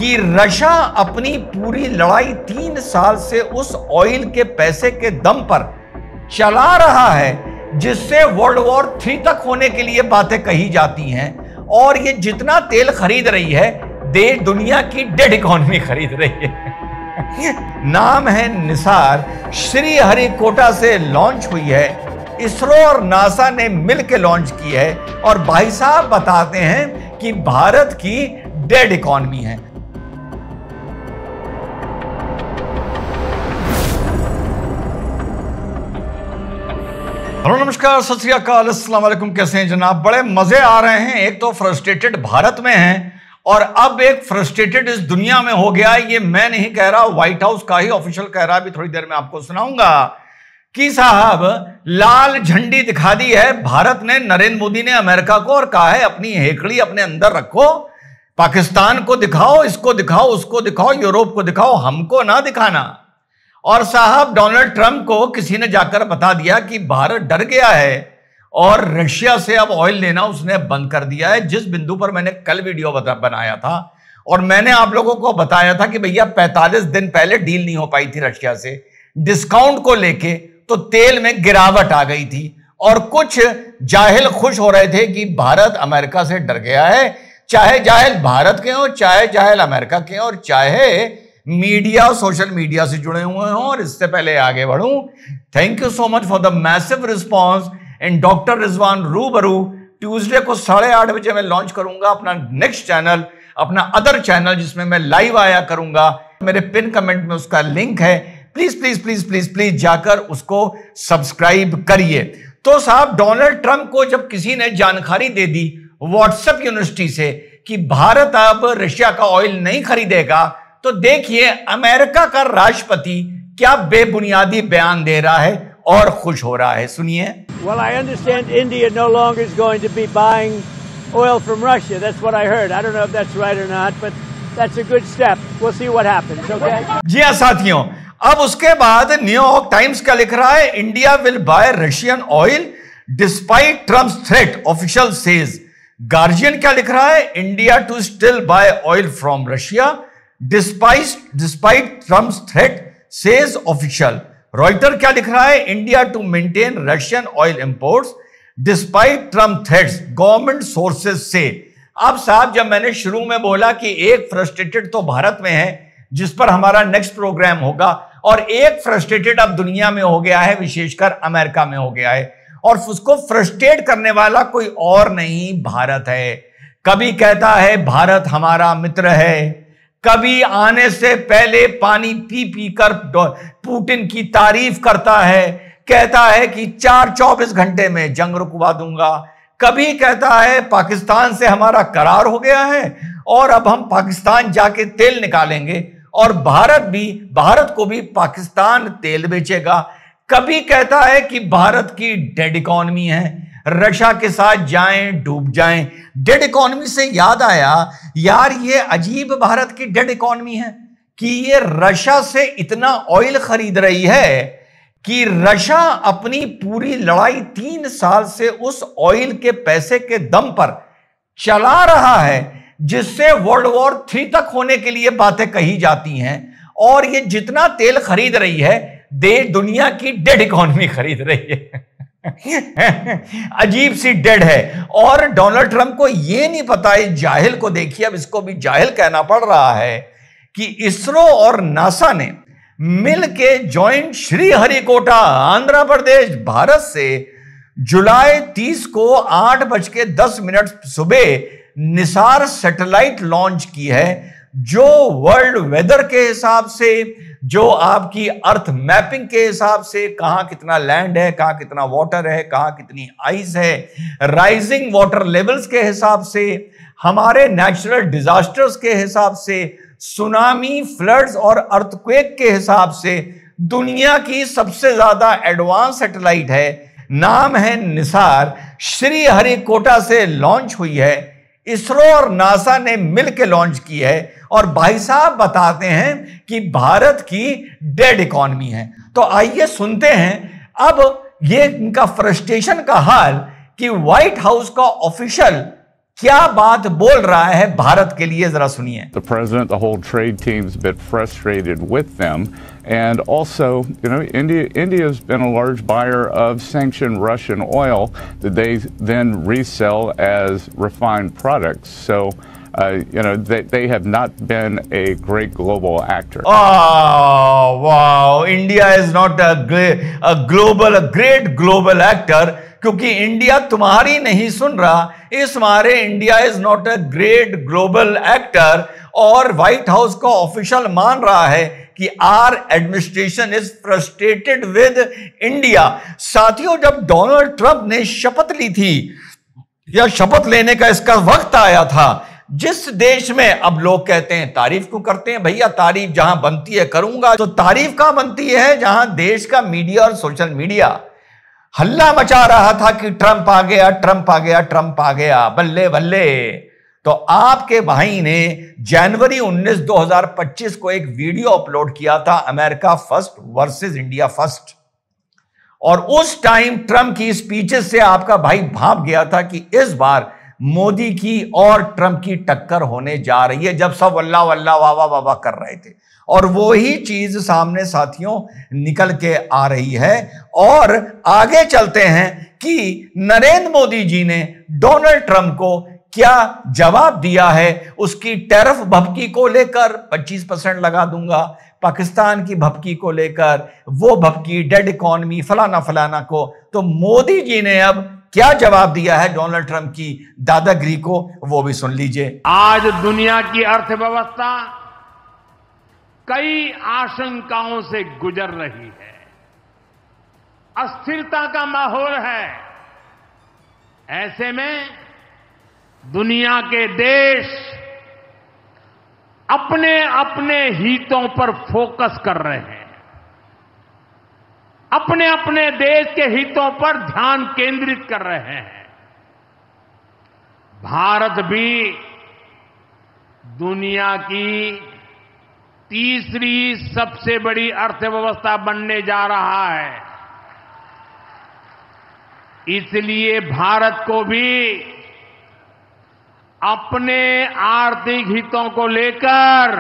कि रशिया अपनी पूरी लड़ाई 3 साल से उस ऑयल के पैसे के दम पर चला रहा है जिससे वर्ल्ड वॉर 3 तक होने के लिए बातें कही जाती हैं। और ये जितना तेल खरीद रही है दुनिया की डेड इकोनॉमी खरीद रही है। नाम है निसार, श्रीहरिकोटा से लॉन्च हुई है, इसरो और नासा ने मिलकर लॉन्च की है और भाई साहब बताते हैं कि भारत की डेड इकोनॉमी है। हेलो नमस्कार, सत श्री अकाल, अस्सलाम वालेकुम। कैसे हैं जनाब? बड़े मजे आ रहे हैं। एक तो फ्रस्ट्रेटेड भारत में हैं और अब एक फ्रस्ट्रेटेड इस दुनिया में हो गया। ये मैं नहीं कह रहा, व्हाइट हाउस का ही ऑफिशियल कह रहा है। अभी थोड़ी देर में आपको सुनाऊंगा कि साहब लाल झंडी दिखा दी है भारत ने, नरेंद्र मोदी ने अमेरिका को, और कहा है अपनी हेकड़ी अपने अंदर रखो, पाकिस्तान को दिखाओ, इसको दिखाओ, उसको दिखाओ, यूरोप को दिखाओ, हमको ना दिखाना। और साहब डोनाल्ड ट्रंप को किसी ने जाकर बता दिया कि भारत डर गया है और रशिया से अब ऑयल लेना उसने बंद कर दिया है। जिस बिंदु पर मैंने कल वीडियो बनाया था और मैंने आप लोगों को बताया था कि भैया 45 दिन पहले डील नहीं हो पाई थी रशिया से डिस्काउंट को लेके, तो तेल में गिरावट आ गई थी और कुछ जाहिल खुश हो रहे थे कि भारत अमेरिका से डर गया है। चाहे जाहिल भारत के हो, चाहे जाहिल अमेरिका के हो, और चाहे मीडिया और सोशल मीडिया से जुड़े हुए हों। और इससे पहले आगे बढ़ूं, thank you so much for the massive response in doctor Rizwan रूबरू। ट्यूसडे को 8:30 बजे मैं लॉन्च करूंगा अपना नेक्स्ट चैनल, अपना अदर चैनल, जिसमें मैं लाइव आया करूंगा। मेरे पिन कमेंट में उसका लिंक है, please please please please please जाकर उसको सब्सक्राइब करिए। तो साहब डोनाल्ड ट्रंप को जब किसी ने जानकारी दे दी व्हाट्सएप यूनिवर्सिटी से कि भारत अब रशिया का ऑयल नहीं खरीदेगा, तो देखिए अमेरिका का राष्ट्रपति क्या बेबुनियादी बयान दे रहा है और खुश हो रहा है। सुनिए। Well, I understand India no longer is going to be buying oil from Russia. That's what I heard. I don't know if that's right or not, but that's a good step. We'll see what happens, okay? जी हाँ साथियों, अब उसके बाद New York times क्या लिख रहा है? India will buy Russian oil despite Trump's threat, official says. Guardian क्या लिख रहा है? India to still buy oil from Russia despite Trump's threat says official. Reuter क्या लिख रहा है? India to maintain Russian oil imports despite Trump threats, government sources से। अब साहब जब मैंने शुरू में बोला कि एक फ्रस्ट्रेटेड तो भारत में है जिस पर हमारा नेक्स्ट प्रोग्राम होगा, और एक फ्रस्ट्रेटेड अब दुनिया में हो गया है, विशेषकर अमेरिका में हो गया है, और उसको फ्रस्ट्रेट करने वाला कोई और नहीं भारत है। कभी कहता है भारत हमारा मित्र है, कभी आने से पहले पानी पी पी कर पुतिन की तारीफ करता है, कहता है कि 24 घंटे में जंग रुकवा दूंगा, कभी कहता है पाकिस्तान से हमारा करार हो गया है और अब हम पाकिस्तान जाके तेल निकालेंगे और भारत को भी पाकिस्तान तेल बेचेगा, कभी कहता है कि भारत की डेड इकोनॉमी है, रशिया के साथ जाएं डूब जाएं। डेड इकोनॉमी से याद आया यार, ये अजीब भारत की डेड इकोनॉमी है कि ये रशिया से इतना ऑयल खरीद रही है कि रशिया अपनी पूरी लड़ाई 3 साल से उस ऑयल के पैसे के दम पर चला रहा है जिससे वर्ल्ड वॉर 3 तक होने के लिए बातें कही जाती हैं। और ये जितना तेल खरीद रही है दुनिया की डेड इकोनॉमी खरीद रही है। अजीब सी डेड है। और डोनाल्ड ट्रंप को यह नहीं पता है, जाहिल को देखिए, अब इसको भी जाहिल कहना पड़ रहा है कि इसरो और नासा ने मिलके जॉइंट श्रीहरिकोटा आंध्र प्रदेश भारत से जुलाई 30 को 8:10 सुबह निसार सैटेलाइट लॉन्च की है, जो वर्ल्ड वेदर के हिसाब से, जो आपकी अर्थ मैपिंग के हिसाब से, कहां कितना लैंड है, कहां कितना वाटर है, कहां कितनी आइस है, राइजिंग वाटर लेवल्स के हिसाब से, हमारे नेचुरल डिजास्टर्स के हिसाब से, सुनामी, फ्लड्स और अर्थक्वेक के हिसाब से दुनिया की सबसे ज्यादा एडवांस सैटेलाइट है। नाम है निसार, श्रीहरिकोटा से लॉन्च हुई है, इसरो और नासा ने मिलकर लॉन्च की है और भाई साहब बताते हैं कि भारत की डेड इकोनॉमी है। तो आइए सुनते हैं अब ये इनका फ्रस्ट्रेशन का हाल कि व्हाइट हाउस का ऑफिशियल क्या बात बोल रहा है भारत के लिए, जरा सुनिए। The president, the whole trade team's a bit frustrated with them, and also, India's been a large buyer of sanctioned Russian oil that they then resell as refined products. So, they have not been a great global actor. Oh, wow! India is not a great global actor. क्योंकि India तुम्हारी नहीं सुन रहा, इस मारे India is not a great global actor. और white house का official मान रहा है कि our administration is frustrated with India. साथियों, जब डोनाल्ड ट्रंप ने शपथ ली थी या शपथ लेने का इसका वक्त आया था, जिस देश में अब लोग कहते हैं तारीफ क्यों करते हैं भैया, तारीफ जहां बनती है करूंगा, तो तारीफ कहां बनती है, जहां देश का मीडिया और सोशल मीडिया हल्ला मचा रहा था कि ट्रंप आ गया, ट्रंप आ गया, ट्रंप आ गया, बल्ले बल्ले। तो आपके भाई ने जनवरी 19, 2025 को एक वीडियो अपलोड किया था, America first versus India first. और उस टाइम ट्रंप की स्पीचेस से आपका भाई भाप गया था कि इस बार मोदी की और ट्रंप की टक्कर होने जा रही है, जब सब वल्ला वल्ला वाह वाह वाह कर रहे थे। और वो ही चीज सामने साथियों निकल के आ रही है। और आगे चलते हैं कि नरेंद्र मोदी जी ने डोनाल्ड ट्रंप को क्या जवाब दिया है। उसकी टैरिफ भभकी को लेकर 25% लगा दूंगा, पाकिस्तान की भभकी को लेकर वो भभकी, डेड इकॉनमी, फलाना फलाना को। तो मोदी जी ने अब क्या जवाब दिया है डोनाल्ड ट्रंप की दादागिरी को, वो भी सुन लीजिए। आज दुनिया की अर्थव्यवस्था कई आशंकाओं से गुजर रही है, अस्थिरता का माहौल है। ऐसे में दुनिया के देश अपने अपने हितों पर फोकस कर रहे हैं, अपने अपने देश के हितों पर ध्यान केंद्रित कर रहे हैं। भारत भी दुनिया की तीसरी सबसे बड़ी अर्थव्यवस्था बनने जा रहा है। इसलिए भारत को भी अपने आर्थिक हितों को लेकर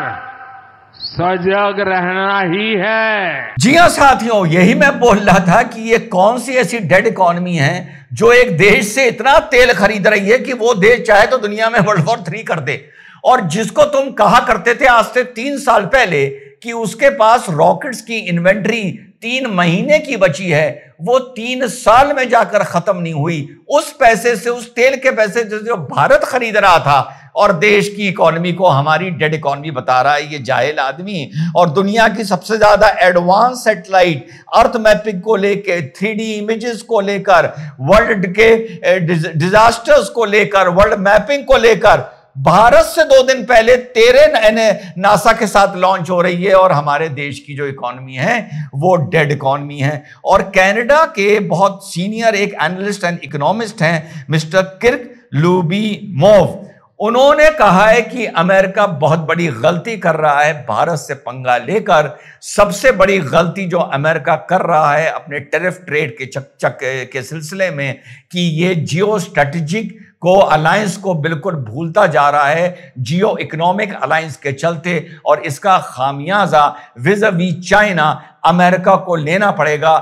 सजग रहना ही है। जी हां साथियों, यही मैं बोल रहा था कि ये कौन सी ऐसी डेड इकॉनमी है जो एक देश से इतना तेल खरीद रही है कि वो देश चाहे तो दुनिया में वर्ल्ड वॉर 3 कर दे। और जिसको तुम कहा करते थे आज से 3 साल पहले कि उसके पास रॉकेट्स की इन्वेंट्री 3 महीने की बची है, वो 3 साल में जाकर खत्म नहीं हुई। उस पैसे से, उस तेल के पैसे से जो भारत खरीद रहा था और देश की इकोनॉमी को हमारी डेड इकोनॉमी बता रहा है ये जाहिल आदमी। और दुनिया की सबसे ज्यादा एडवांस सैटेलाइट अर्थ मैपिंग को लेकर, 3D इमेजेस को लेकर, वर्ल्ड के डिजास्टर्स को लेकर, वर्ल्ड मैपिंग को लेकर भारत से 2 दिन पहले 13 नासा के साथ लॉन्च हो रही है। और हमारे देश की जो इकोनॉमी है वो डेड इकोनॉमी है। और कनाडा के बहुत सीनियर एक एनालिस्ट एंड इकोनॉमिस्ट हैं मिस्टर किर्क लुबिमोव, उन्होंने कहा है कि अमेरिका बहुत बड़ी गलती कर रहा है भारत से पंगा लेकर। सबसे बड़ी गलती जो अमेरिका कर रहा है अपने टैरिफ ट्रेड के चक के सिलसिले में कि ये जियो स्ट्रेटेजिक को अलायंस को बिल्कुल भूलता जा रहा है जियो इकोनॉमिक अलायंस के चलते। और इसका खामियाजा विज़-वी चाइना अमेरिका को लेना पड़ेगा,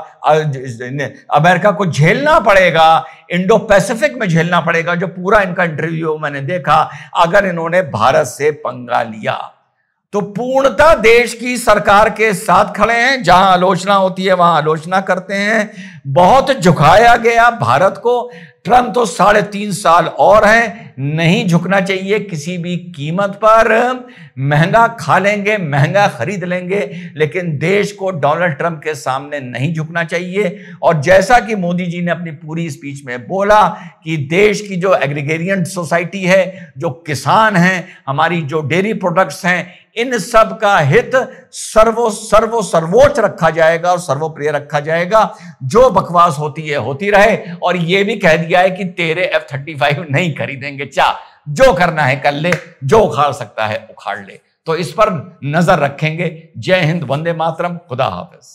अमेरिका को झेलना पड़ेगा, इंडो पैसिफिक में झेलना पड़ेगा। जो पूरा इनका इंटरव्यू मैंने देखा, अगर इन्होंने भारत से पंगा लिया तो पूर्णतः देश की सरकार के साथ खड़े हैं, जहां आलोचना होती है वहां आलोचना करते हैं। बहुत झुकाया गया भारत को। ट्रंप तो 3.5 साल और हैं, नहीं झुकना चाहिए किसी भी कीमत पर। महंगा खा लेंगे, महंगा खरीद लेंगे, लेकिन देश को डोनाल्ड ट्रंप के सामने नहीं झुकना चाहिए। और जैसा कि मोदी जी ने अपनी पूरी स्पीच में बोला कि देश की जो एग्रीगेरियन सोसाइटी है, जो किसान हैं, हमारी जो डेयरी प्रोडक्ट्स हैं, इन सब का हित सर्वोच्च रखा जाएगा और सर्वप्रिय रखा जाएगा। जो बकवास होती है होती रहे। और यह भी कह दिया है कि तेरे F-35 नहीं खरीदेंगे, जो करना है कर ले, जो उखाड़ सकता है उखाड़ ले। तो इस पर नजर रखेंगे। जय हिंद, वंदे मातरम, खुदा हाफिज।